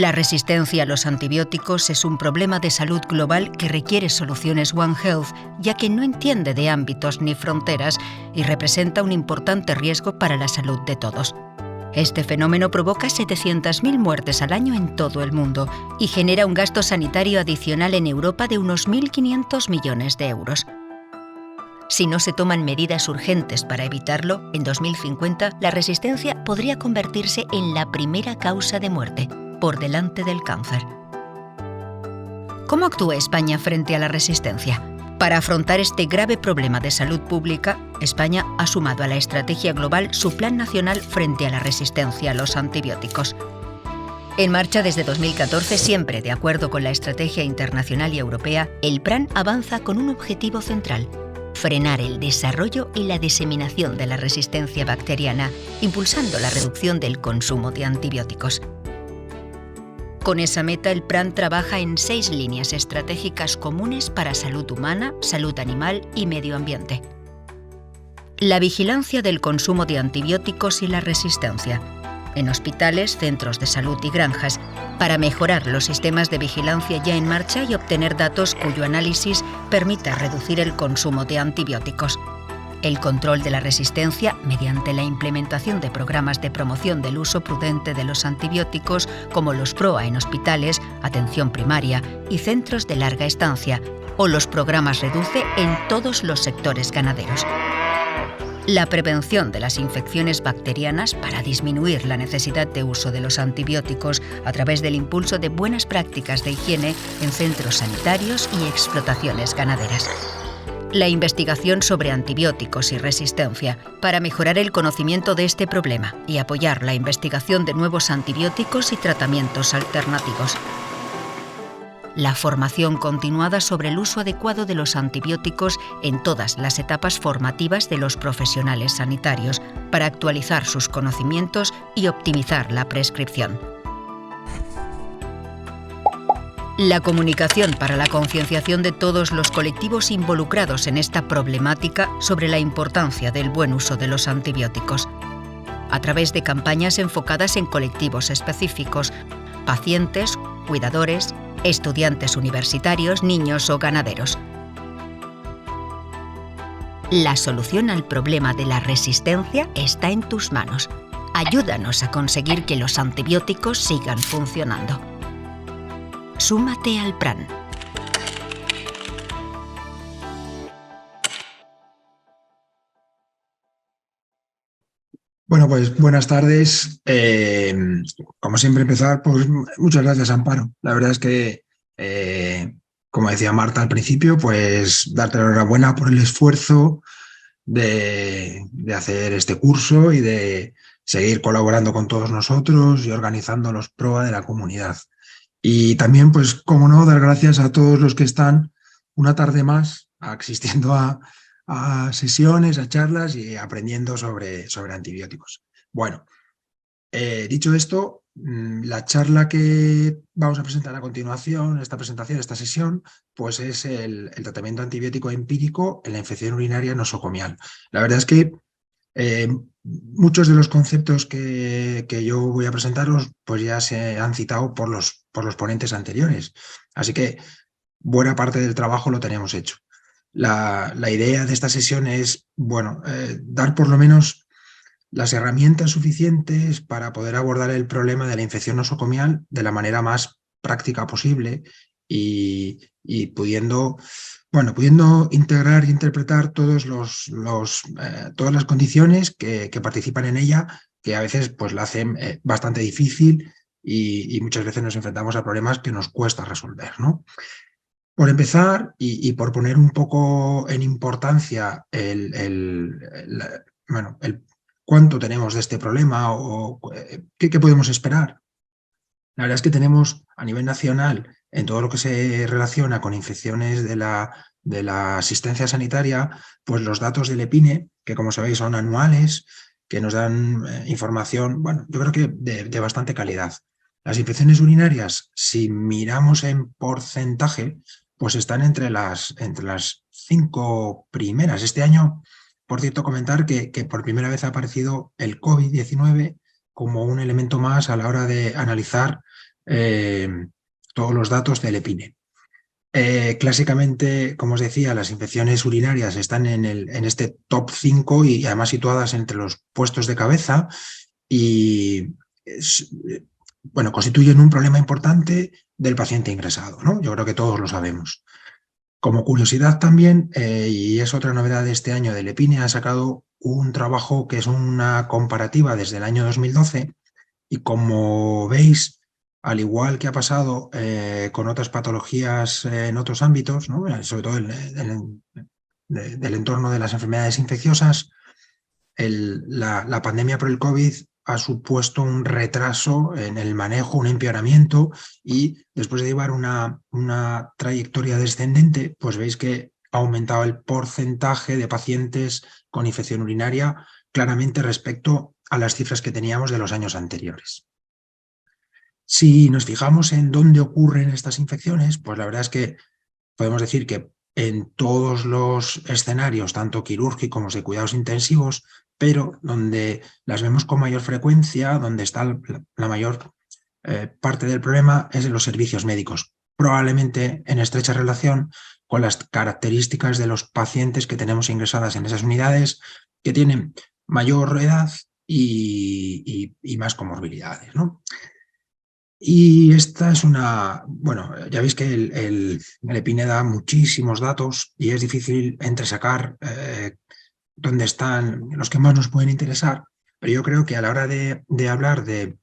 La resistencia a los antibióticos es un problema de salud global que requiere soluciones One Health, ya que no entiende de ámbitos ni fronteras y representa un importante riesgo para la salud de todos. Este fenómeno provoca 700.000 muertes al año en todo el mundo y genera un gasto sanitario adicional en Europa de unos 1.500 millones de euros. Si no se toman medidas urgentes para evitarlo, en 2050 la resistencia podría convertirse en la primera causa de muerte, por delante del cáncer. ¿Cómo actúa España frente a la resistencia? Para afrontar este grave problema de salud pública, España ha sumado a la estrategia global su Plan Nacional frente a la resistencia a los antibióticos. En marcha desde 2014, siempre de acuerdo con la estrategia internacional y europea, el plan avanza con un objetivo central: frenar el desarrollo y la diseminación de la resistencia bacteriana, impulsando la reducción del consumo de antibióticos. Con esa meta, el plan trabaja en 6 líneas estratégicas comunes para salud humana, salud animal y medio ambiente. La vigilancia del consumo de antibióticos y la resistencia. En hospitales, centros de salud y granjas, para mejorar los sistemas de vigilancia ya en marcha y obtener datos cuyo análisis permita reducir el consumo de antibióticos. El control de la resistencia mediante la implementación de programas de promoción del uso prudente de los antibióticos como los PROA en hospitales, atención primaria y centros de larga estancia, o los programas REDUCE en todos los sectores ganaderos. La prevención de las infecciones bacterianas para disminuir la necesidad de uso de los antibióticos a través del impulso de buenas prácticas de higiene en centros sanitarios y explotaciones ganaderas. La investigación sobre antibióticos y resistencia para mejorar el conocimiento de este problema y apoyar la investigación de nuevos antibióticos y tratamientos alternativos. La formación continuada sobre el uso adecuado de los antibióticos en todas las etapas formativas de los profesionales sanitarios para actualizar sus conocimientos y optimizar la prescripción. La comunicación para la concienciación de todos los colectivos involucrados en esta problemática sobre la importancia del buen uso de los antibióticos, a través de campañas enfocadas en colectivos específicos: pacientes, cuidadores, estudiantes universitarios, niños o ganaderos. La solución al problema de la resistencia está en tus manos. Ayúdanos a conseguir que los antibióticos sigan funcionando. Súmate al plan. Bueno, pues buenas tardes. Como siempre, empezar, pues muchas gracias, Amparo. La verdad es que, como decía Marta al principio, pues darte la enhorabuena por el esfuerzo de hacer este curso y de seguir colaborando con todos nosotros y organizando los PROA de la comunidad. Y también, pues, como no, dar gracias a todos los que están una tarde más asistiendo a sesiones, a charlas y aprendiendo sobre antibióticos. Bueno, dicho esto, la charla que vamos a presentar a continuación, esta sesión, pues es el tratamiento antibiótico empírico en la infección urinaria nosocomial. La verdad es que muchos de los conceptos que yo voy a presentaros pues ya se han citado por los ponentes anteriores, así que buena parte del trabajo lo tenemos hecho. La idea de esta sesión es, bueno, dar por lo menos las herramientas suficientes para poder abordar el problema de la infección nosocomial de la manera más práctica posible y pudiendo integrar e interpretar todas las condiciones que participan en ella, que a veces pues la hacen bastante difícil y muchas veces nos enfrentamos a problemas que nos cuesta resolver, ¿no? Por empezar, y por poner un poco en importancia el cuánto tenemos de este problema o qué podemos esperar. La verdad es que tenemos a nivel nacional, en todo lo que se relaciona con infecciones de la asistencia sanitaria, pues los datos del EPINE, que como sabéis son anuales, que nos dan información, bueno, yo creo que de bastante calidad. Las infecciones urinarias, si miramos en porcentaje, pues están entre las 5 primeras. Este año, por cierto, comentar que por primera vez ha aparecido el COVID-19 como un elemento más a la hora de analizar eh, todos los datos del EPINE. Clásicamente, como os decía, las infecciones urinarias están en este top 5 y además situadas entre los puestos de cabeza y bueno, constituyen un problema importante del paciente ingresado, ¿no? Yo creo que todos lo sabemos. Como curiosidad también, y es otra novedad de este año del EPINE, ha sacado un trabajo que es una comparativa desde el año 2012 y como veis, al igual que ha pasado con otras patologías en otros ámbitos, ¿no? Sobre todo del entorno de las enfermedades infecciosas, la pandemia por el COVID ha supuesto un retraso en el manejo, un empeoramiento y después de llevar una trayectoria descendente, pues veis que ha aumentado el porcentaje de pacientes con infección urinaria claramente respecto a las cifras que teníamos de los años anteriores. Si nos fijamos en dónde ocurren estas infecciones, pues la verdad es que podemos decir que en todos los escenarios, tanto quirúrgicos como de cuidados intensivos, pero donde las vemos con mayor frecuencia, donde está la mayor parte del problema es en los servicios médicos, probablemente en estrecha relación con las características de los pacientes que tenemos ingresadas en esas unidades, que tienen mayor edad y más comorbilidades, ¿no? Y esta es bueno, ya veis que el EPINE da muchísimos datos y es difícil entresacar dónde están los que más nos pueden interesar, pero yo creo que a la hora de hablar de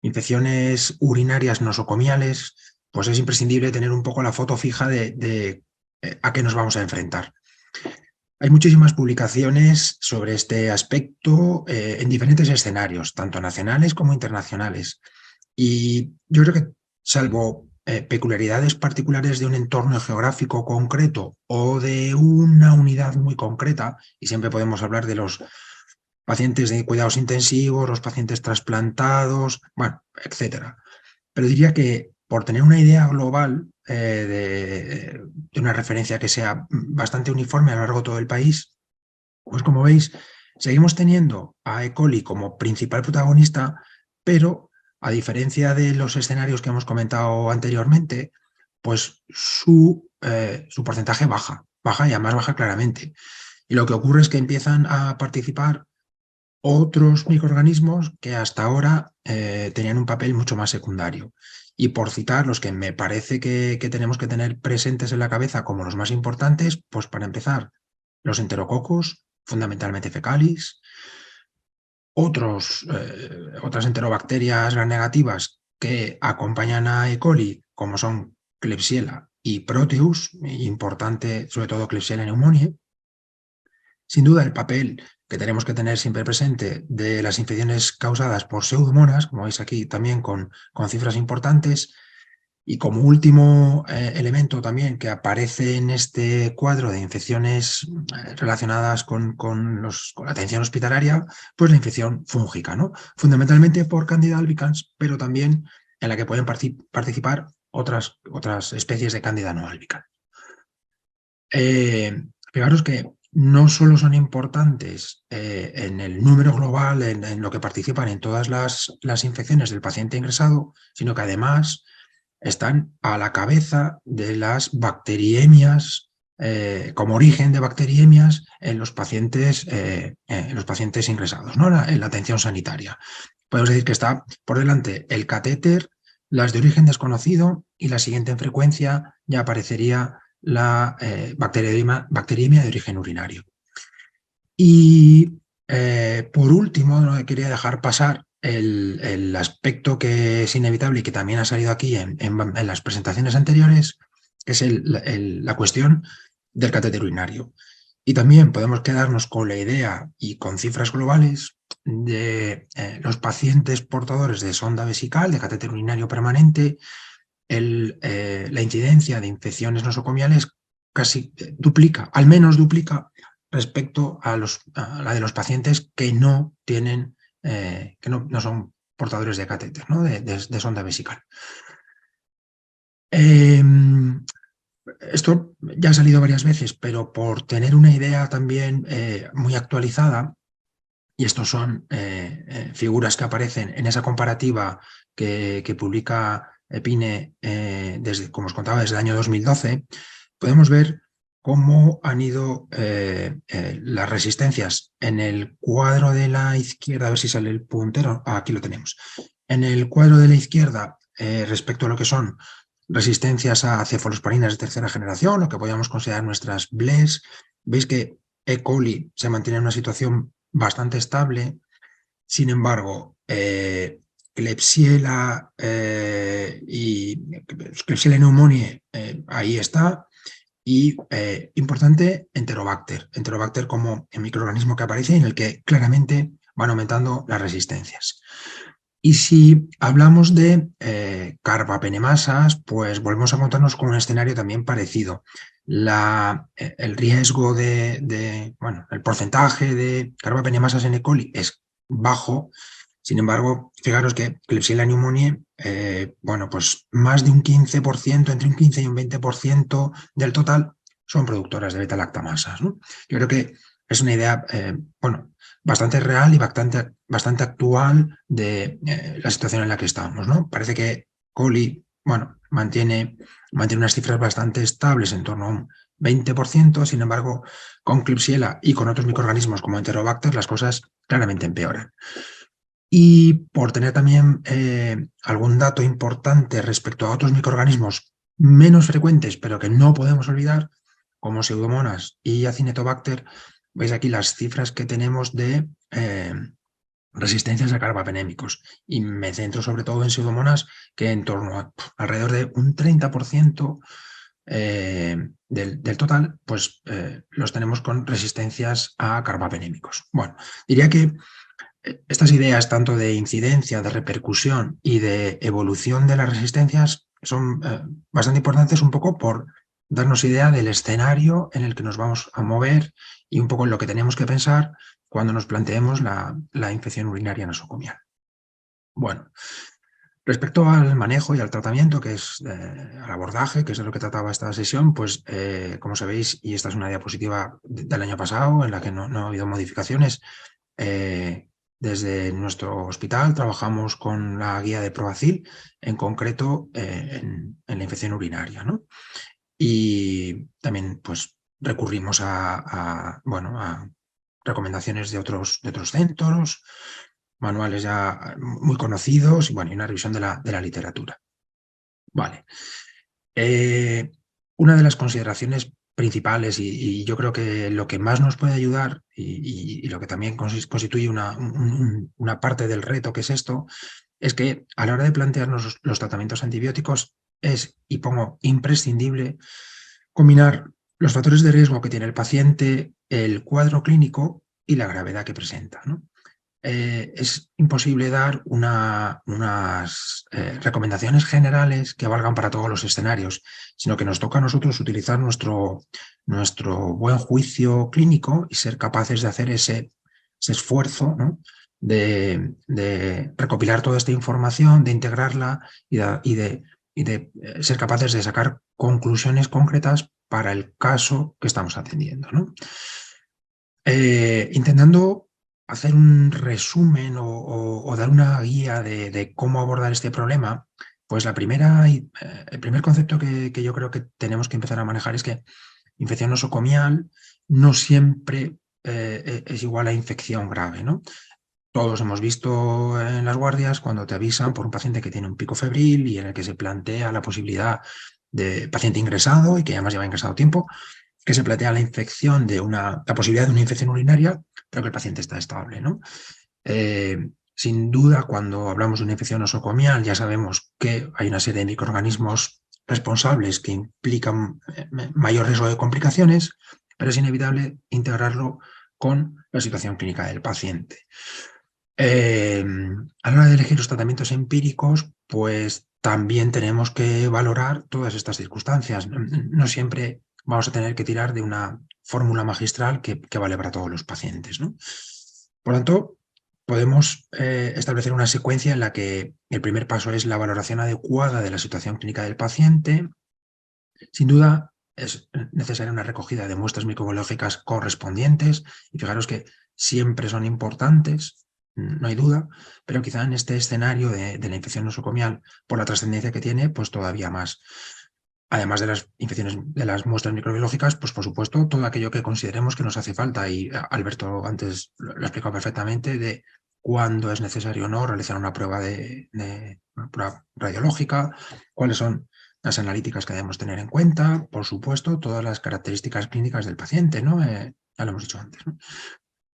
infecciones urinarias nosocomiales, pues es imprescindible tener un poco la foto fija de a qué nos vamos a enfrentar. Hay muchísimas publicaciones sobre este aspecto en diferentes escenarios, tanto nacionales como internacionales. Y yo creo que, salvo peculiaridades particulares de un entorno geográfico concreto o de una unidad muy concreta, y siempre podemos hablar de los pacientes de cuidados intensivos, los pacientes trasplantados, bueno, etcétera. Pero diría que por tener una idea global de una referencia que sea bastante uniforme a lo largo de todo el país, pues como veis, seguimos teniendo a E. coli como principal protagonista, pero a diferencia de los escenarios que hemos comentado anteriormente, pues su porcentaje baja y además baja claramente. Y lo que ocurre es que empiezan a participar otros microorganismos que hasta ahora tenían un papel mucho más secundario. Y por citar los que me parece que tenemos que tener presentes en la cabeza como los más importantes, pues para empezar, los enterococos, fundamentalmente fecalis, otras enterobacterias gram negativas que acompañan a E. coli, como son Klebsiella y Proteus, importante sobre todo Klebsiella pneumoniae. Sin duda, el papel que tenemos que tener siempre presente de las infecciones causadas por pseudomonas, como veis aquí también con cifras importantes, y como último elemento también que aparece en este cuadro de infecciones relacionadas con la atención hospitalaria, pues la infección fúngica, ¿no? Fundamentalmente por Candida albicans, pero también en la que pueden participar otras especies de Candida no albicans. Fijaros que no solo son importantes en el número global, en lo que participan en todas las infecciones del paciente ingresado, sino que además están a la cabeza de las bacteriemias, como origen de bacteriemias en los pacientes ingresados, ¿no? En la atención sanitaria. Podemos decir que está por delante el catéter, las de origen desconocido y la siguiente en frecuencia ya aparecería la bacteriemia de origen urinario. Y por último, no quería dejar pasar el aspecto que es inevitable y que también ha salido aquí en las presentaciones anteriores, que es la cuestión del catéter urinario. Y también podemos quedarnos con la idea y con cifras globales de los pacientes portadores de sonda vesical, de catéter urinario permanente, la incidencia de infecciones nosocomiales casi duplica, al menos duplica respecto a la de los pacientes que no tienen, que no son portadores de catéter, ¿no? de sonda vesical. Esto ya ha salido varias veces, pero por tener una idea también muy actualizada, y estos son figuras que aparecen en esa comparativa que publica EPINE, desde, como os contaba, desde el año 2012, podemos ver cómo han ido las resistencias. En el cuadro de la izquierda, a ver si sale el puntero, aquí lo tenemos. En el cuadro de la izquierda, respecto a lo que son resistencias a cefalosporinas de tercera generación, lo que podríamos considerar nuestras BLES, veis que E. coli se mantiene en una situación bastante estable. Sin embargo, Klebsiella y Klebsiella pneumoniae, ahí está. Y importante, Enterobacter. Enterobacter como el microorganismo que aparece en el que claramente van aumentando las resistencias. Y si hablamos de carbapenemasas, pues volvemos a encontrarnos con un escenario también parecido. El riesgo bueno, el porcentaje de carbapenemasas en E. coli es bajo. Sin embargo, fijaros que Klebsiella pneumoniae, bueno, pues más de un 15%, entre un 15 y un 20% del total son productoras de beta-lactamasas, ¿no? Yo creo que es una idea, bueno, bastante real y bastante actual de la situación en la que estamos, ¿no? Parece que coli, bueno, mantiene unas cifras bastante estables en torno a un 20%, sin embargo, con Klebsiella y con otros microorganismos como Enterobacter las cosas claramente empeoran. Y por tener también algún dato importante respecto a otros microorganismos menos frecuentes, pero que no podemos olvidar, como Pseudomonas y Acinetobacter, veis aquí las cifras que tenemos de resistencias a carbapenémicos. Y me centro sobre todo en Pseudomonas, que en torno a alrededor de un 30% del total, pues los tenemos con resistencias a carbapenémicos. Bueno, diría que estas ideas tanto de incidencia, de repercusión y de evolución de las resistencias son bastante importantes un poco por darnos idea del escenario en el que nos vamos a mover y un poco en lo que tenemos que pensar cuando nos planteemos la infección urinaria nosocomial. Bueno, respecto al manejo y al tratamiento, que es al abordaje, que es de lo que trataba esta sesión, pues como sabéis, y esta es una diapositiva del año pasado en la que no ha habido modificaciones, desde nuestro hospital trabajamos con la guía de Provacil, en concreto en la infección urinaria, ¿no? Y también pues recurrimos bueno, a recomendaciones de otros centros, manuales ya muy conocidos y, bueno, y una revisión de la literatura. Vale. Una de las consideraciones principales y yo creo que lo que más nos puede ayudar y lo que también constituye una parte del reto que es esto, es que a la hora de plantearnos los tratamientos antibióticos es, y pongo imprescindible, combinar los factores de riesgo que tiene el paciente, el cuadro clínico y la gravedad que presenta, ¿no? Es imposible dar unas recomendaciones generales que valgan para todos los escenarios, sino que nos toca a nosotros utilizar nuestro buen juicio clínico y ser capaces de hacer ese esfuerzo, ¿no? de recopilar toda esta información, de integrarla y de ser capaces de sacar conclusiones concretas para el caso que estamos atendiendo, ¿no? Intentando hacer un resumen o dar una guía de cómo abordar este problema, pues el primer concepto que yo creo que tenemos que empezar a manejar es que infección nosocomial no siempre es igual a infección grave, ¿no? Todos hemos visto en las guardias cuando te avisan por un paciente que tiene un pico febril y en el que se plantea la posibilidad de paciente ingresado y que además lleva ingresado tiempo, que se plantea la infección la posibilidad de una infección urinaria, pero que el paciente está estable, ¿no? Sin duda, cuando hablamos de una infección nosocomial, ya sabemos que hay una serie de microorganismos responsables que implican mayor riesgo de complicaciones, pero es inevitable integrarlo con la situación clínica del paciente. A la hora de elegir los tratamientos empíricos, pues también tenemos que valorar todas estas circunstancias. No siempre vamos a tener que tirar de una fórmula magistral que vale para todos los pacientes, ¿no? Por lo tanto, podemos establecer una secuencia en la que el primer paso es la valoración adecuada de la situación clínica del paciente. Sin duda, es necesaria una recogida de muestras microbiológicas correspondientes y fijaros que siempre son importantes. no hay duda, pero quizá en este escenario de la infección nosocomial, por la trascendencia que tiene, pues todavía más. Además de las infecciones de las muestras microbiológicas, pues por supuesto todo aquello que consideremos que nos hace falta. Y Alberto antes lo ha explicado perfectamente de cuándo es necesario o no realizar una prueba, una prueba radiológica, cuáles son las analíticas que debemos tener en cuenta, por supuesto, todas las características clínicas del paciente, ¿no? Ya lo hemos dicho antes, ¿no?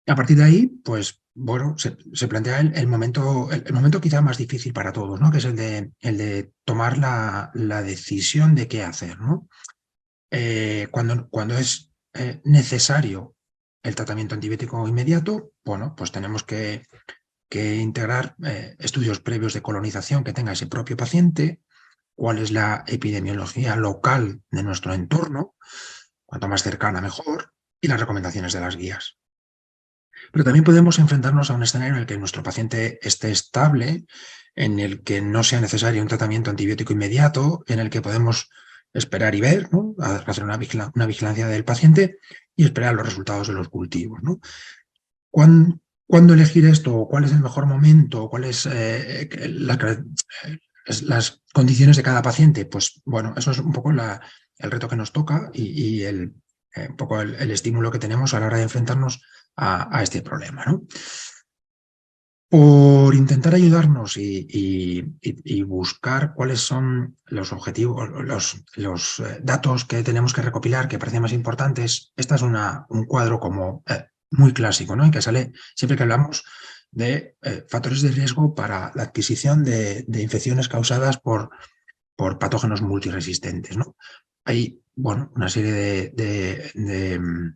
A partir de ahí, pues bueno, se plantea el momento, el momento quizá más difícil para todos, ¿no? Que es el de tomar la decisión de qué hacer, ¿no? Cuando es necesario el tratamiento antibiótico inmediato, bueno, pues tenemos que integrar estudios previos de colonización que tenga ese propio paciente, cuál es la epidemiología local de nuestro entorno, cuanto más cercana mejor, y las recomendaciones de las guías. Pero también podemos enfrentarnos a un escenario en el que nuestro paciente esté estable, en el que no sea necesario un tratamiento antibiótico inmediato, en el que podemos esperar y ver, ¿no? Hacer una vigilancia del paciente y esperar los resultados de los cultivos, ¿no? ¿Cuándo elegir esto? ¿Cuál es el mejor momento? ¿Cuáles las condiciones de cada paciente? Pues bueno, eso es un poco el reto que nos toca y un poco el estímulo que tenemos a la hora de enfrentarnos a este problema, ¿no? Por intentar ayudarnos y buscar cuáles son los objetivos, los datos que tenemos que recopilar que parecen más importantes, esta es un cuadro como muy clásico, ¿no? Y que sale siempre que hablamos de factores de riesgo para la adquisición de infecciones causadas por patógenos multiresistentes, ¿no? Hay, bueno, una serie de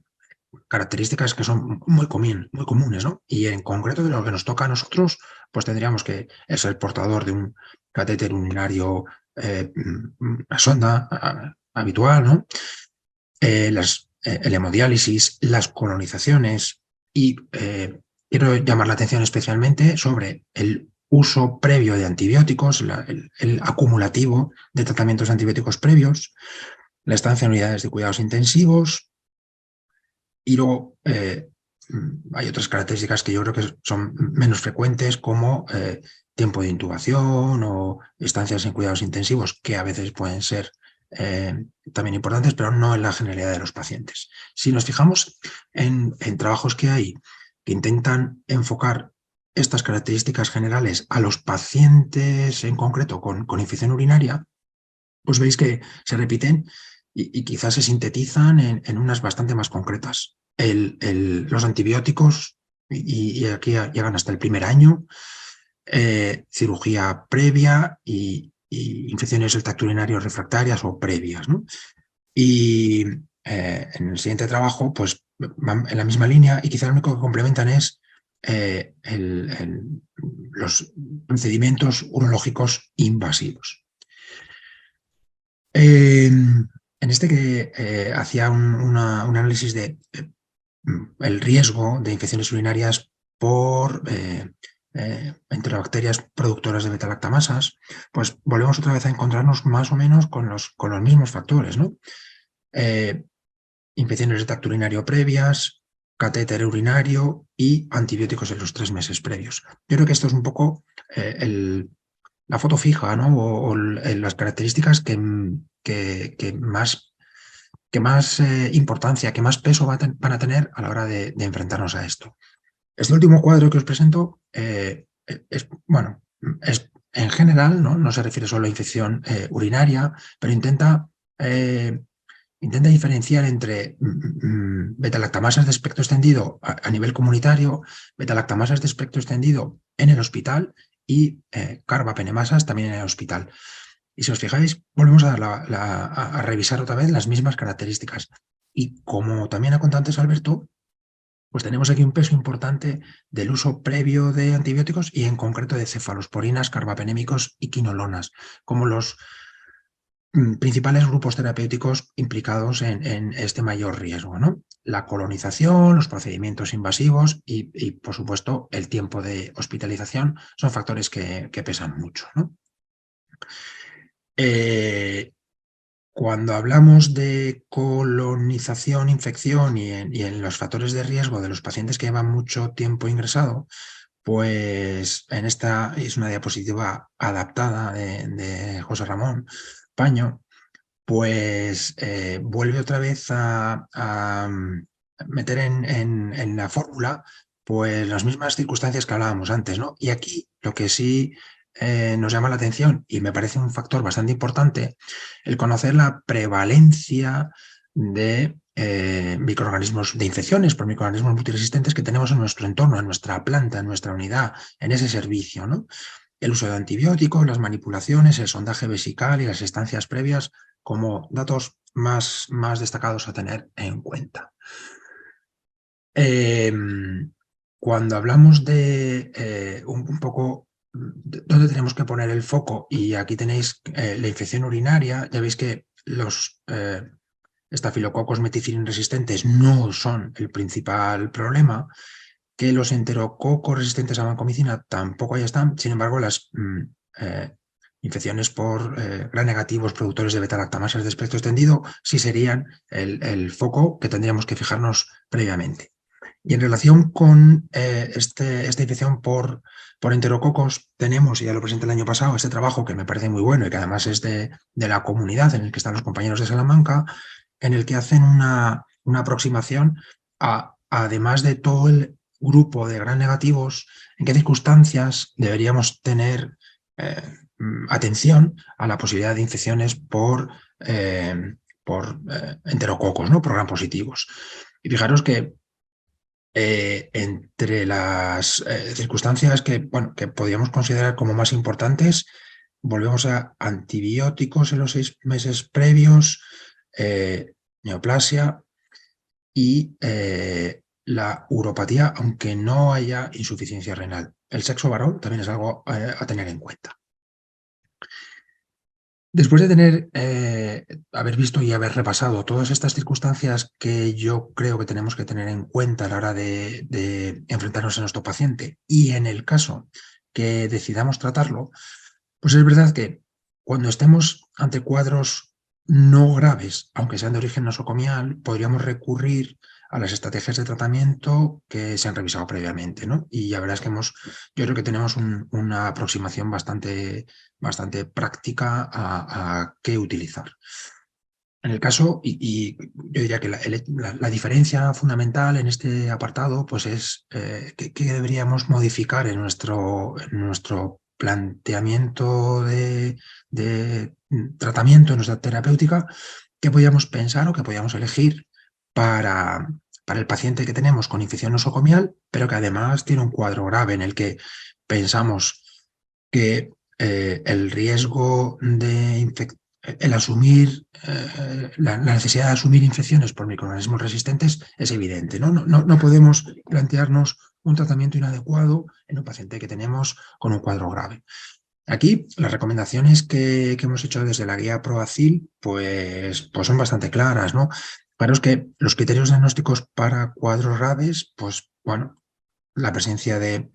características que son muy comunes, ¿no? Y en concreto de lo que nos toca a nosotros, pues tendríamos que ser el portador de un catéter urinario, una sonda habitual, ¿no? El hemodiálisis, las colonizaciones y quiero llamar la atención especialmente sobre el uso previo de antibióticos, el acumulativo de tratamientos antibióticos previos, la estancia en unidades de cuidados intensivos, y luego hay otras características que yo creo que son menos frecuentes, como tiempo de intubación o estancias en cuidados intensivos, que a veces pueden ser también importantes, pero no en la generalidad de los pacientes. Si nos fijamos en trabajos que hay que intentan enfocar estas características generales a los pacientes en concreto con infección urinaria, pues veis que se repiten y quizás se sintetizan en unas bastante más concretas. Los antibióticos, y aquí llegan hasta el primer año, cirugía previa y infecciones del tracto urinario refractarias o previas, ¿no? Y en el siguiente trabajo, pues van en la misma línea y quizá lo único que complementan es los procedimientos urológicos invasivos. En este que hacía un análisis de el riesgo de infecciones urinarias por enterobacterias productoras de betalactamasas, pues volvemos otra vez a encontrarnos más o menos con los mismos factores, ¿no? Infecciones de tracto urinario previas, catéter urinario y antibióticos en los 3 meses previos. Yo creo que esto es un poco la foto fija, ¿no? O las características que más importancia, que más peso van a tener a la hora de enfrentarnos a esto. Este último cuadro que os presento bueno, en general, ¿no? Se refiere solo a infección urinaria, pero intenta diferenciar entre betalactamasas de espectro extendido a nivel comunitario, betalactamasas de espectro extendido en el hospital y carbapenemasas también en el hospital. Y si os fijáis, volvemos a revisar otra vez las mismas características. Y como también ha contado antes Alberto, pues tenemos aquí un peso importante del uso previo de antibióticos y en concreto de cefalosporinas, carbapenémicos y quinolonas, como los principales grupos terapéuticos implicados en este mayor riesgo, ¿no? La colonización, los procedimientos invasivos y, por supuesto, el tiempo de hospitalización son factores que pesan mucho, ¿no? Cuando hablamos de colonización, infección y en los factores de riesgo de los pacientes que llevan mucho tiempo ingresado, pues en esta es una diapositiva adaptada de José Ramón Paño, pues vuelve otra vez a meter en la fórmula pues las mismas circunstancias que hablábamos antes, ¿no? Y aquí lo que sí nos llama la atención, y me parece un factor bastante importante, el conocer la prevalencia de microorganismos, de infecciones por microorganismos multiresistentes que tenemos en nuestro entorno, en nuestra planta, en nuestra unidad, en ese servicio, ¿no? El uso de antibióticos, las manipulaciones, el sondaje vesical y las estancias previas como datos más destacados a tener en cuenta. Cuando hablamos de un poco dónde tenemos que poner el foco, y aquí tenéis la infección urinaria, ya veis que los estafilococos meticilin resistentes no son el principal problema, que los enterococos resistentes a vancomicina tampoco ahí están, sin embargo las infecciones por gram negativos productores de beta-lactamasas de espectro extendido sí serían el foco que tendríamos que fijarnos previamente. Y en relación con esta infección por enterococos, tenemos, y ya lo presenté el año pasado, este trabajo que me parece muy bueno y que además es de la comunidad en el que están los compañeros de Salamanca, en el que hacen una aproximación además de todo el grupo de gram negativos, en qué circunstancias deberíamos tener atención a la posibilidad de infecciones por enterococos, ¿no? Por gram positivos. Y fijaros que entre las circunstancias que podríamos considerar como más importantes, volvemos a antibióticos en los 6 meses previos, neoplasia y la uropatía, aunque no haya insuficiencia renal. El sexo varón también es algo a tener en cuenta. Después de haber visto y haber repasado todas estas circunstancias que yo creo que tenemos que tener en cuenta a la hora de enfrentarnos a nuestro paciente, y en el caso que decidamos tratarlo, pues es verdad que cuando estemos ante cuadros no graves, aunque sean de origen nosocomial, podríamos recurrir a las estrategias de tratamiento que se han revisado previamente, ¿no? Y ya verás que yo creo que tenemos una aproximación bastante práctica a qué utilizar. En el caso, y yo diría que la diferencia fundamental en este apartado pues es qué deberíamos modificar en nuestro planteamiento de tratamiento, en nuestra terapéutica, qué podríamos pensar o qué podríamos elegir para el paciente que tenemos con infección nosocomial, pero que además tiene un cuadro grave en el que pensamos que el riesgo de el asumir la necesidad de asumir infecciones por microorganismos resistentes es evidente, ¿no? No podemos plantearnos un tratamiento inadecuado en un paciente que tenemos con un cuadro grave. Aquí las recomendaciones que hemos hecho desde la guía ProAcil pues son bastante claras, ¿no? Claro, es que los criterios diagnósticos para cuadros graves, pues bueno, la presencia de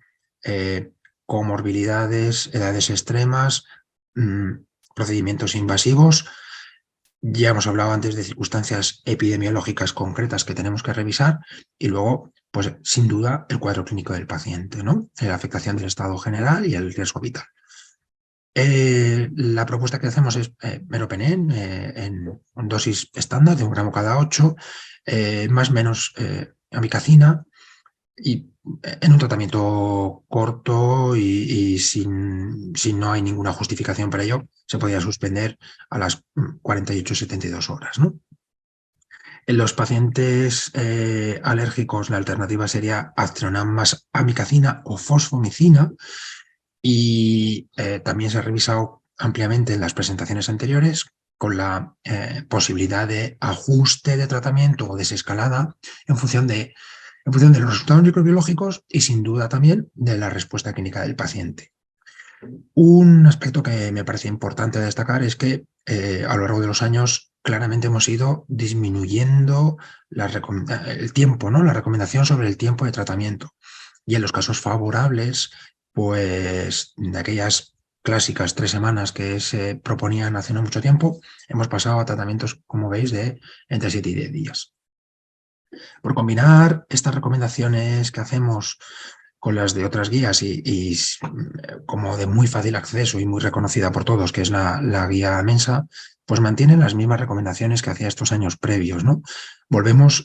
comorbilidades, edades extremas, procedimientos invasivos. Ya hemos hablado antes de circunstancias epidemiológicas concretas que tenemos que revisar, y luego, pues sin duda, el cuadro clínico del paciente, ¿no? La afectación del estado general y el riesgo vital. La propuesta que hacemos es meropenem en dosis estándar de 1 gramo cada 8, más o menos amikacina, y en un tratamiento corto y si no hay ninguna justificación para ello, se podría suspender a las 48-72 horas, ¿no? En los pacientes alérgicos, la alternativa sería aztreonam más amikacina o fosfomicina, y también se ha revisado ampliamente en las presentaciones anteriores con la posibilidad de ajuste de tratamiento o desescalada en función de los resultados microbiológicos y sin duda también de la respuesta clínica del paciente. Un aspecto que me parece importante destacar es que a lo largo de los años claramente hemos ido disminuyendo el tiempo, ¿no? La recomendación sobre el tiempo de tratamiento. Y en los casos favorables, pues de aquellas clásicas 3 semanas que se proponían hace no mucho tiempo, hemos pasado a tratamientos, como veis, de entre 7 y 10 días. Por combinar estas recomendaciones que hacemos con las de otras guías como de muy fácil acceso y muy reconocida por todos, que es la guía Mensa, pues mantienen las mismas recomendaciones que hacía estos años previos, ¿no? Volvemos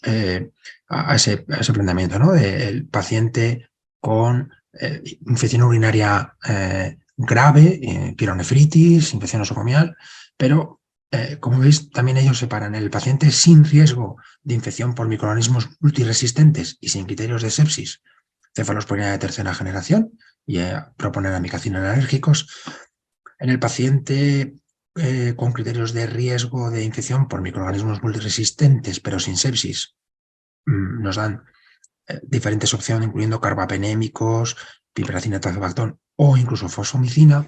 a ese planteamiento, ¿no? El paciente con infección urinaria grave, pielonefritis, infección nosocomial, pero como veis, también ellos separan el paciente sin riesgo de infección por microorganismos multiresistentes y sin criterios de sepsis, cefalosporina de tercera generación, y proponen amicacina en alérgicos. En el paciente con criterios de riesgo de infección por microorganismos multiresistentes, pero sin sepsis, nos dan diferentes opciones, incluyendo carbapenémicos, piperacina, tazobactón o incluso fosfomicina.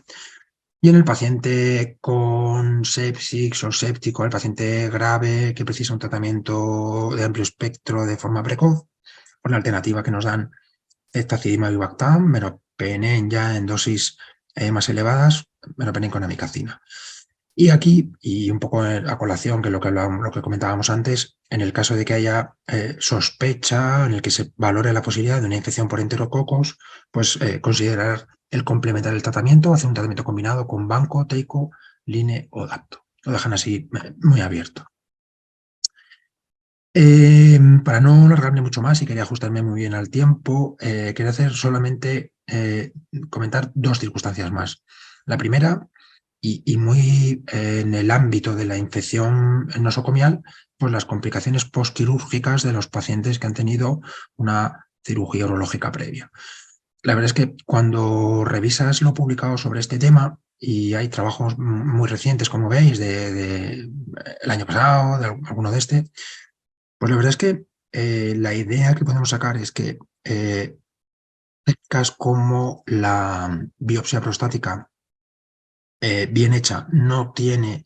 Y en el paciente con sepsis o séptico, el paciente grave que precisa un tratamiento de amplio espectro de forma precoz, pues la alternativa que nos dan es ceftazidimab y Bactam, meropenem ya en dosis más elevadas, meropenem con amicacina. Y aquí, y un poco a colación que lo que comentábamos antes, en el caso de que haya sospecha, en el que se valore la posibilidad de una infección por enterococos, pues considerar el complementar el tratamiento, hacer un tratamiento combinado con banco, teico, line o dapto. Lo dejan así muy abierto. Para no alargarme mucho más y quería ajustarme muy bien al tiempo, quería hacer solamente comentar dos circunstancias más. La primera, y muy en el ámbito de la infección nosocomial, pues las complicaciones postquirúrgicas de los pacientes que han tenido una cirugía urológica previa. La verdad es que cuando revisas lo publicado sobre este tema, y hay trabajos muy recientes, como veis, el año pasado, de alguno de este, pues la verdad es que la idea que podemos sacar es que técnicas como la biopsia prostática bien hecha no tiene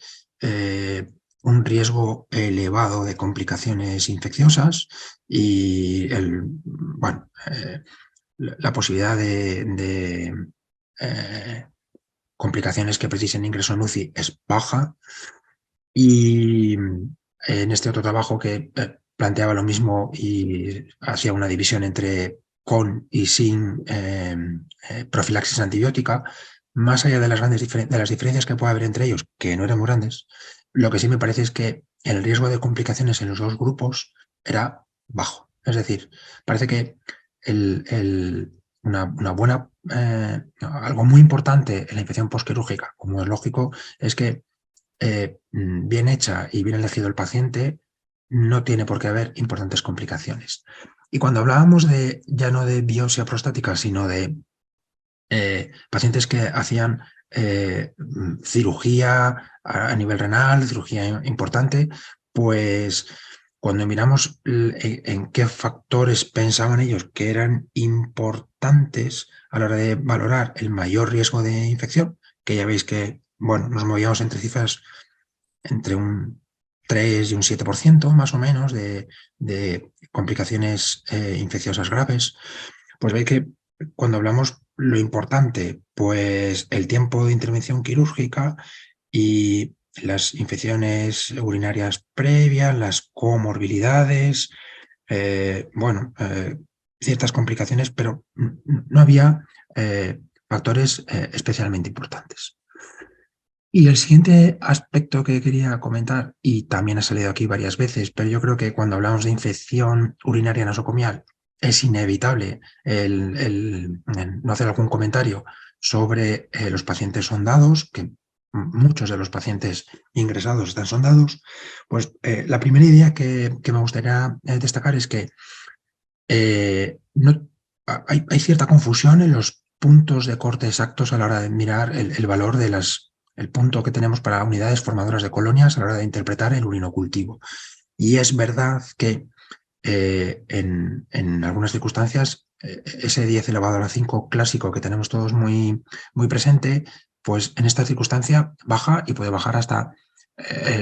un riesgo elevado de complicaciones infecciosas y la posibilidad de complicaciones que precisen ingreso en UCI es baja. Y en este otro trabajo que planteaba lo mismo y hacía una división entre con y sin profilaxis antibiótica, más allá de las diferencias que puede haber entre ellos, que no eran muy grandes, lo que sí me parece es que el riesgo de complicaciones en los dos grupos era bajo. Es decir, parece que una buena, algo muy importante en la infección postquirúrgica, como es lógico, es que bien hecha y bien elegido el paciente, no tiene por qué haber importantes complicaciones. Y cuando hablábamos ya no de biopsia prostática, sino de pacientes que hacían cirugía a nivel renal, cirugía importante, pues cuando miramos en qué factores pensaban ellos que eran importantes a la hora de valorar el mayor riesgo de infección, que ya veis que, bueno, nos movíamos entre cifras entre un 3 y un 7% más o menos de complicaciones infecciosas graves, pues veis que cuando hablamos lo importante, pues el tiempo de intervención quirúrgica y las infecciones urinarias previas, las comorbilidades, ciertas complicaciones, pero no había factores especialmente importantes. Y el siguiente aspecto que quería comentar, y también ha salido aquí varias veces, pero yo creo que cuando hablamos de infección urinaria nosocomial es inevitable el no hacer algún comentario sobre los pacientes sondados, que muchos de los pacientes ingresados están sondados. Pues la primera idea que me gustaría destacar es que hay cierta confusión en los puntos de corte exactos a la hora de mirar el valor de el punto que tenemos para unidades formadoras de colonias a la hora de interpretar el urinocultivo. Y es verdad que en algunas circunstancias ese 10 elevado a la 5 clásico que tenemos todos muy presente, pues en esta circunstancia baja y puede bajar hasta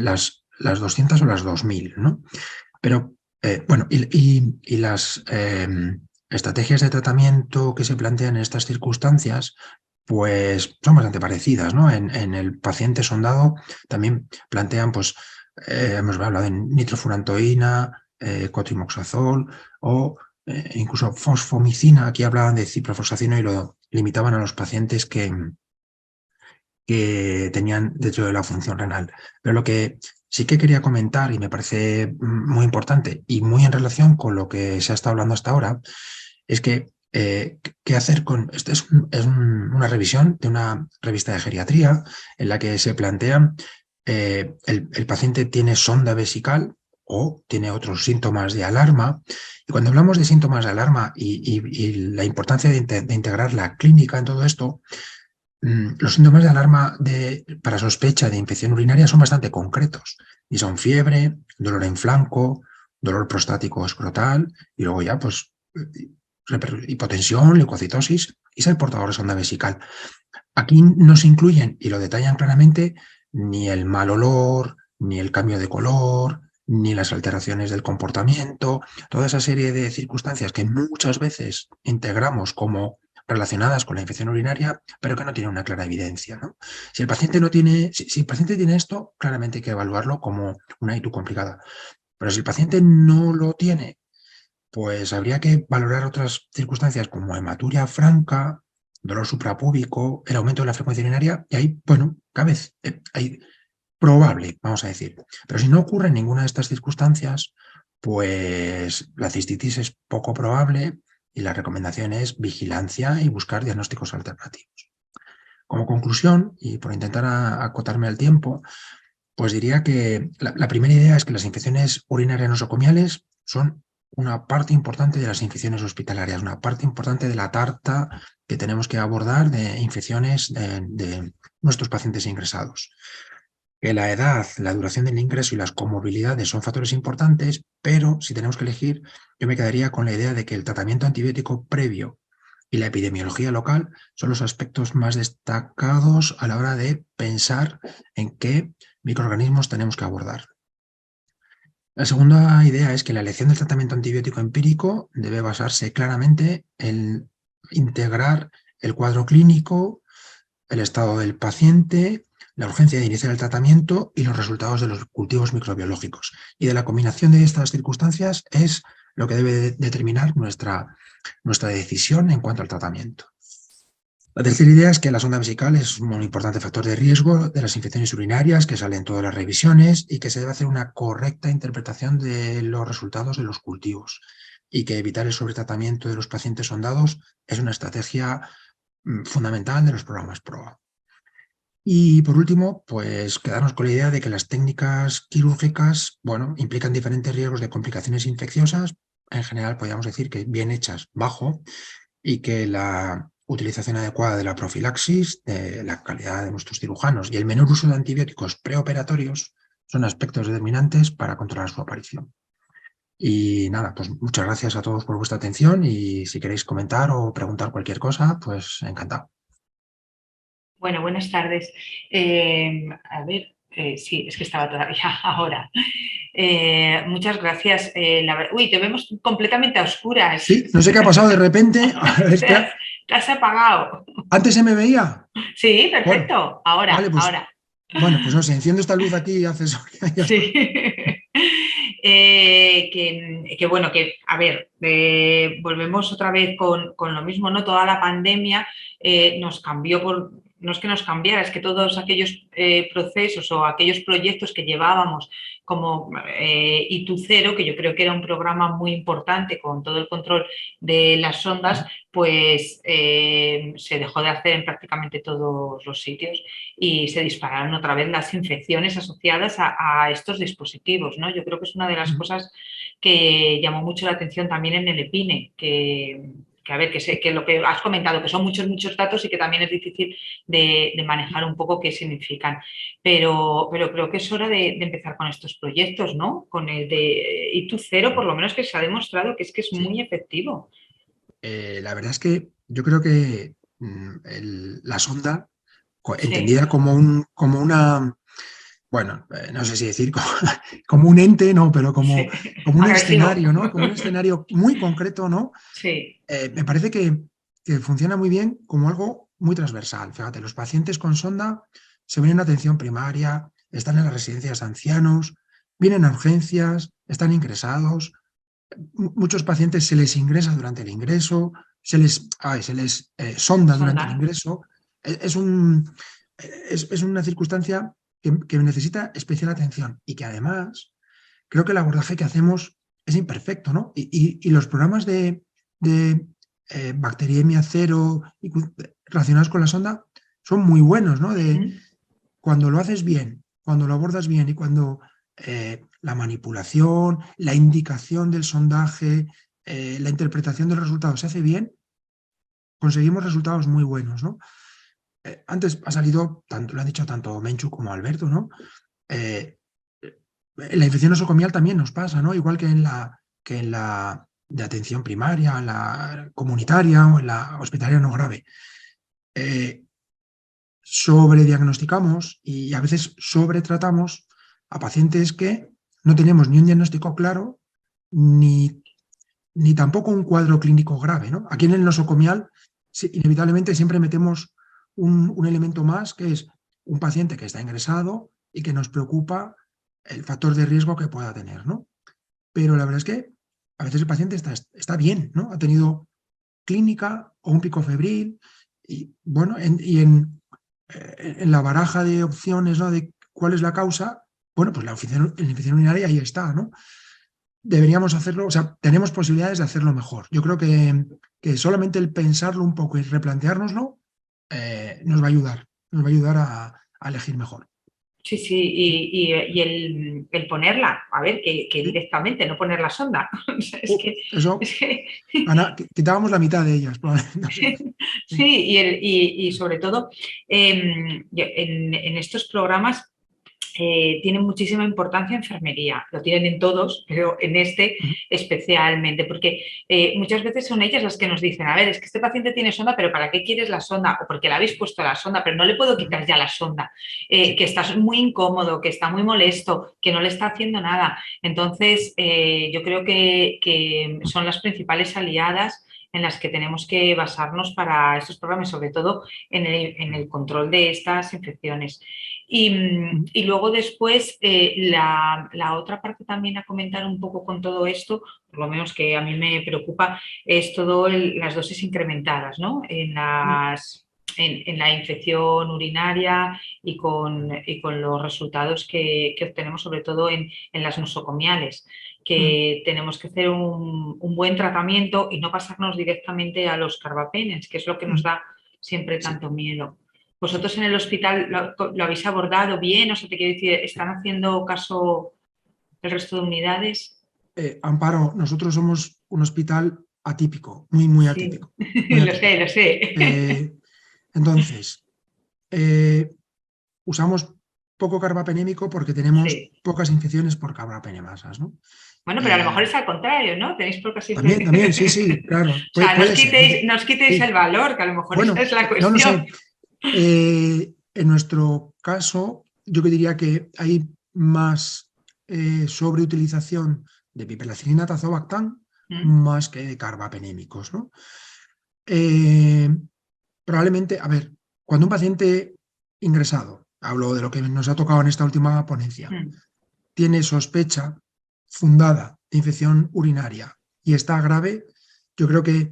las 200 o las 2000, ¿no? Pero y las estrategias de tratamiento que se plantean en estas circunstancias, pues son bastante parecidas, ¿no? En el paciente sondado también plantean, pues, hemos hablado de nitrofurantoína, cotrimoxazol o incluso fosfomicina, aquí hablaban de ciprofloxacino y lo limitaban a los pacientes que tenían dentro de la función renal. Pero lo que sí que quería comentar, y me parece muy importante y muy en relación con lo que se ha estado hablando hasta ahora, es que qué hacer con... Esto es una revisión de una revista de geriatría en la que se plantea el paciente tiene sonda vesical o tiene otros síntomas de alarma. Y cuando hablamos de síntomas de alarma y la importancia de integrar la clínica en todo esto, los síntomas de alarma para sospecha de infección urinaria son bastante concretos y son fiebre, dolor en flanco, dolor prostático escrotal y luego ya pues hipotensión, leucocitosis y ser portador de sonda vesical. Aquí no se incluyen, y lo detallan claramente, ni el mal olor, ni el cambio de color, ni las alteraciones del comportamiento, toda esa serie de circunstancias que muchas veces integramos como relacionadas con la infección urinaria, pero que no tienen una clara evidencia, ¿no? Si el paciente no tiene, si el paciente tiene esto, claramente hay que evaluarlo como una ITU complicada. Pero si el paciente no lo tiene, pues habría que valorar otras circunstancias como hematuria franca, dolor suprapúbico, el aumento de la frecuencia urinaria, y ahí, bueno, cabe, hay probable, vamos a decir. Pero si no ocurre ninguna de estas circunstancias, pues la cistitis es poco probable y la recomendación es vigilancia y buscar diagnósticos alternativos. Como conclusión, y por intentar acotarme al tiempo, pues diría que la primera idea es que las infecciones urinarias nosocomiales son una parte importante de las infecciones hospitalarias, una parte importante de la tarta que tenemos que abordar de infecciones de nuestros pacientes ingresados. Que la edad, la duración del ingreso y las comorbilidades son factores importantes, pero si tenemos que elegir, yo me quedaría con la idea de que el tratamiento antibiótico previo y la epidemiología local son los aspectos más destacados a la hora de pensar en qué microorganismos tenemos que abordar. La segunda idea es que la elección del tratamiento antibiótico empírico debe basarse claramente en integrar el cuadro clínico, el estado del paciente, la urgencia de iniciar el tratamiento y los resultados de los cultivos microbiológicos. Y de la combinación de estas circunstancias es lo que debe determinar nuestra decisión en cuanto al tratamiento. La tercera idea es que la sonda vesical es un importante factor de riesgo de las infecciones urinarias que salen en todas las revisiones y que se debe hacer una correcta interpretación de los resultados de los cultivos y que evitar el sobretratamiento de los pacientes sondados es una estrategia fundamental de los programas PROA. Y por último, pues quedarnos con la idea de que las técnicas quirúrgicas, bueno, implican diferentes riesgos de complicaciones infecciosas. En general, podríamos decir que bien hechas, bajo, y que la utilización adecuada de la profilaxis, de la calidad de nuestros cirujanos y el menor uso de antibióticos preoperatorios son aspectos determinantes para controlar su aparición. Y nada, pues muchas gracias a todos por vuestra atención y si queréis comentar o preguntar cualquier cosa, pues encantado. Bueno, buenas tardes. A ver, sí, es que estaba todavía ahora. Muchas gracias. Uy, te vemos completamente a oscuras. Sí, no sé qué ha pasado de repente. Te has apagado. ¿Antes se me veía? Sí, perfecto. Bueno, Ahora, vale, pues, ahora. Bueno, pues no sé, enciendo esta luz aquí accesoria y ya sí. Que bueno, que a ver, volvemos otra vez con lo mismo, ¿no? Toda la pandemia nos cambió no es que nos cambiara, es que todos aquellos procesos o aquellos proyectos que llevábamos como ITU0, que yo creo que era un programa muy importante con todo el control de las sondas, pues se dejó de hacer en prácticamente todos los sitios y se dispararon otra vez las infecciones asociadas a estos dispositivos, ¿no? Yo creo que es una de las cosas que llamó mucho la atención también en el EPINE, que a ver, que lo que has comentado, que son muchos datos y que también es difícil de manejar un poco qué significan. Pero creo que es hora de empezar con estos proyectos, ¿no? Con el de ITU0, por lo menos que se ha demostrado que es muy efectivo. La verdad es que yo creo que la sonda, entendida como una, bueno, no sé si decir como un ente, no, pero como un escenario, ¿no? Como un escenario muy concreto, ¿no? Sí. Me parece que funciona muy bien como algo muy transversal. Fíjate, los pacientes con sonda se vienen a atención primaria, están en las residencias de ancianos, vienen a urgencias, están ingresados, muchos pacientes se les ingresa durante el ingreso, se les sonda durante el Sonda. ingreso. Es es una circunstancia que necesita especial atención y que además creo que el abordaje que hacemos es imperfecto, ¿no? Y los programas de bacteriemia cero relacionados con la sonda son muy buenos, ¿no? De ¿Mm? cuando lo haces bien, cuando lo abordas bien y cuando la manipulación, la indicación del sondaje, la interpretación del resultado se hace bien, conseguimos resultados muy buenos, ¿no? Antes ha salido, tanto, lo han dicho tanto Menchu como Alberto, ¿no? En la infección nosocomial también nos pasa, ¿no? Igual que en la de atención primaria, en la comunitaria o en la hospitalaria no grave. Sobrediagnosticamos y a veces sobretratamos a pacientes que no tenemos ni un diagnóstico claro ni tampoco un cuadro clínico grave, ¿no? Aquí en el nosocomial, inevitablemente siempre metemos un elemento más, que es un paciente que está ingresado y que nos preocupa el factor de riesgo que pueda tener, ¿no? Pero la verdad es que a veces el paciente está bien, ¿no? Ha tenido clínica o un pico febril y, bueno, en la baraja de opciones, ¿no? De cuál es la causa, bueno, pues la infección urinaria ahí está, ¿no? Deberíamos hacerlo, o sea, tenemos posibilidades de hacerlo mejor. Yo creo que solamente el pensarlo un poco y replanteárnoslo nos va a ayudar a elegir mejor. Sí, sí, y el ponerla, a ver, que ¿Sí? directamente, no poner la sonda. O sea, Eso, es que Ana, quitábamos la mitad de ellas, probablemente. No sé. Sí. sí, y sobre todo en estos programas tiene muchísima importancia enfermería. Lo tienen en todos, pero en este Ujú. especialmente, porque muchas veces son ellas las que nos dicen, a ver, es que este paciente tiene sonda, pero ¿para qué quieres la sonda? O porque le habéis puesto la sonda, pero no le puedo quitar ya la sonda, Sí. que está muy incómodo, que está muy molesto, que no le está haciendo nada. Entonces, yo creo que son las principales aliadas en las que tenemos que basarnos para estos programas, sobre todo en el control de estas infecciones. Ujú. Y luego después, la otra parte también a comentar un poco con todo esto, por lo menos que a mí me preocupa, es todo las dosis incrementadas, ¿no? En la infección urinaria y con los resultados que obtenemos, sobre todo en las nosocomiales, Ujú. que tenemos que hacer un buen tratamiento y no pasarnos directamente a los carbapenems, que es lo que nos Ujú. da siempre Sí, tanto miedo. sí. ¿Vosotros en el hospital lo habéis abordado bien? O sea, te quiero decir, ¿están haciendo caso el resto de unidades? Amparo, nosotros somos un hospital atípico, muy, muy Sí, atípico, muy lo sé, atípico. lo sé. Entonces, eh, usamos poco carbapenémico porque tenemos Sí. pocas infecciones por carbapenemasas, ¿no? Bueno, pero a lo mejor Eh, es al contrario, ¿no? Tenéis pocas también, sí, infecciones. sí, claro, O sea, puede ser. no os quitéis el Sí, valor, que a lo mejor esa bueno, es la no lo cuestión. sé. En nuestro caso, yo que diría que hay más sobreutilización de piperacilina tazobactam Mm, más que de carbapenémicos, ¿no? Eh, Probablemente, a ver, cuando un paciente ingresado, hablo de lo que nos ha tocado en esta última ponencia, mm. tiene sospecha fundada de infección urinaria y está grave, yo creo que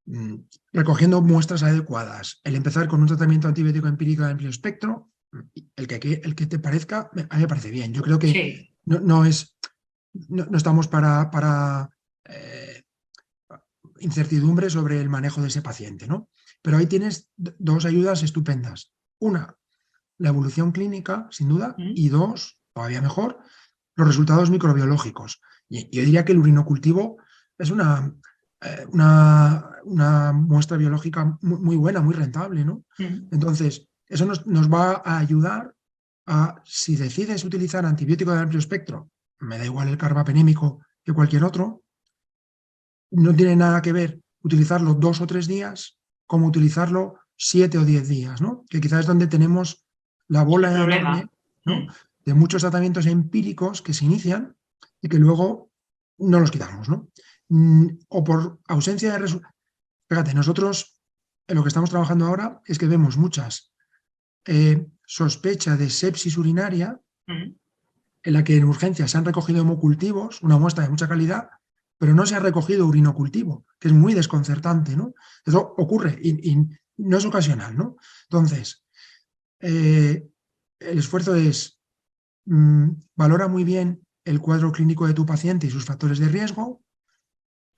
mm, recogiendo muestras adecuadas, el empezar con un tratamiento antibiótico empírico de amplio espectro, el que te parezca, a mí me parece bien. Yo creo que Sí. no es, no estamos para eh, incertidumbre sobre el manejo de ese paciente, ¿no? Pero ahí tienes dos ayudas estupendas. Una, la evolución clínica, sin duda, Mm, y dos, todavía mejor, los resultados microbiológicos. Y yo diría que el urinocultivo es una muestra biológica muy, muy buena, muy rentable, ¿no? mm. Entonces, eso nos va a ayudar a, si decides utilizar antibiótico de amplio espectro, me da igual el carbapenémico que cualquier otro, no tiene nada que ver utilizarlo 2 o 3 días como utilizarlo 7 o 10 días, ¿no? Que quizás es donde tenemos la El bola enorme, problema. ¿no? Mm. De muchos tratamientos empíricos que se inician y que luego no los quitamos, ¿no? O por ausencia de resultados. Fíjate, nosotros en lo que estamos trabajando ahora es que vemos muchas sospechas de sepsis urinaria Mm. en la que en urgencias se han recogido hemocultivos, una muestra de mucha calidad, pero no se ha recogido urinocultivo, que es muy desconcertante, ¿no? Eso ocurre y no es ocasional, ¿no? Entonces, el esfuerzo es valora muy bien el cuadro clínico de tu paciente y sus factores de riesgo,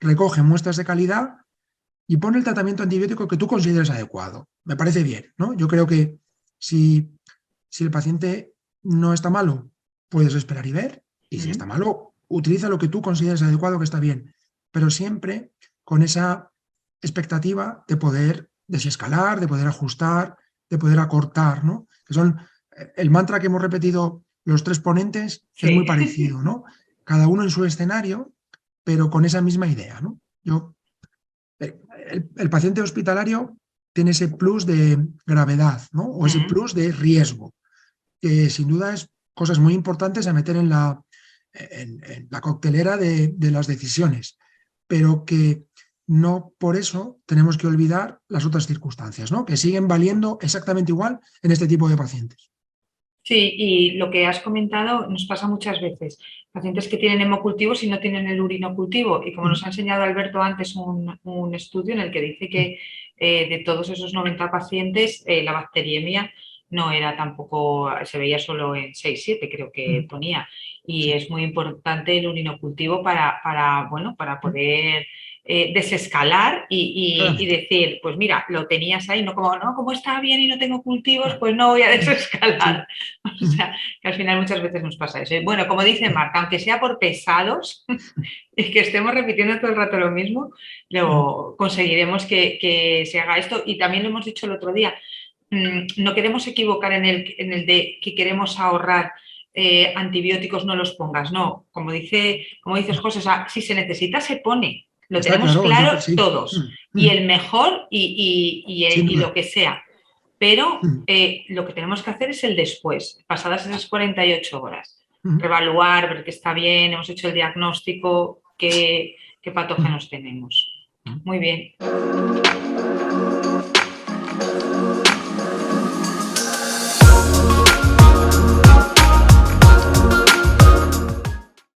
recoge muestras de calidad y pone el tratamiento antibiótico que tú consideres adecuado. Me parece bien, ¿no? Yo creo que si el paciente no está malo, puedes esperar y ver, y si está malo, utiliza lo que tú consideres adecuado, que está bien, pero siempre con esa expectativa de poder desescalar, de poder ajustar, de poder acortar, ¿no? Que son el mantra que hemos repetido los tres ponentes, Sí. es muy parecido, ¿no? Cada uno en su escenario, pero con esa misma idea, ¿no? El paciente hospitalario tiene ese plus de gravedad, ¿no? O ese plus de riesgo, que sin duda es cosas muy importantes a meter en la coctelera de las decisiones, pero que no por eso tenemos que olvidar las otras circunstancias, ¿no? Que siguen valiendo exactamente igual en este tipo de pacientes. Sí, y lo que has comentado nos pasa muchas veces. Pacientes que tienen hemocultivos y no tienen el urinocultivo. Y como nos ha enseñado Alberto antes un estudio en el que dice que de todos esos 90 pacientes la bacteriemia no era tampoco, se veía solo en 6-7, creo que ponía. Y es muy importante el urinocultivo para poder desescalar y decir, pues mira, lo tenías ahí, no como está bien y no tengo cultivos, pues no voy a desescalar. O sea, que al final muchas veces nos pasa eso. Bueno, como dice Marta, aunque sea por pesados y que estemos repitiendo todo el rato lo mismo, luego conseguiremos que se haga esto. Y también lo hemos dicho el otro día, no queremos equivocar en el de que queremos ahorrar antibióticos, no los pongas. No, como dices José, o sea, si se necesita, se pone. Lo Está tenemos claro sí. todos. Y el mejor y lo que sea. Pero lo que tenemos que hacer es el después, pasadas esas 48 horas. Revaluar, ver que está bien, hemos hecho el diagnóstico, qué patógenos tenemos. Muy bien.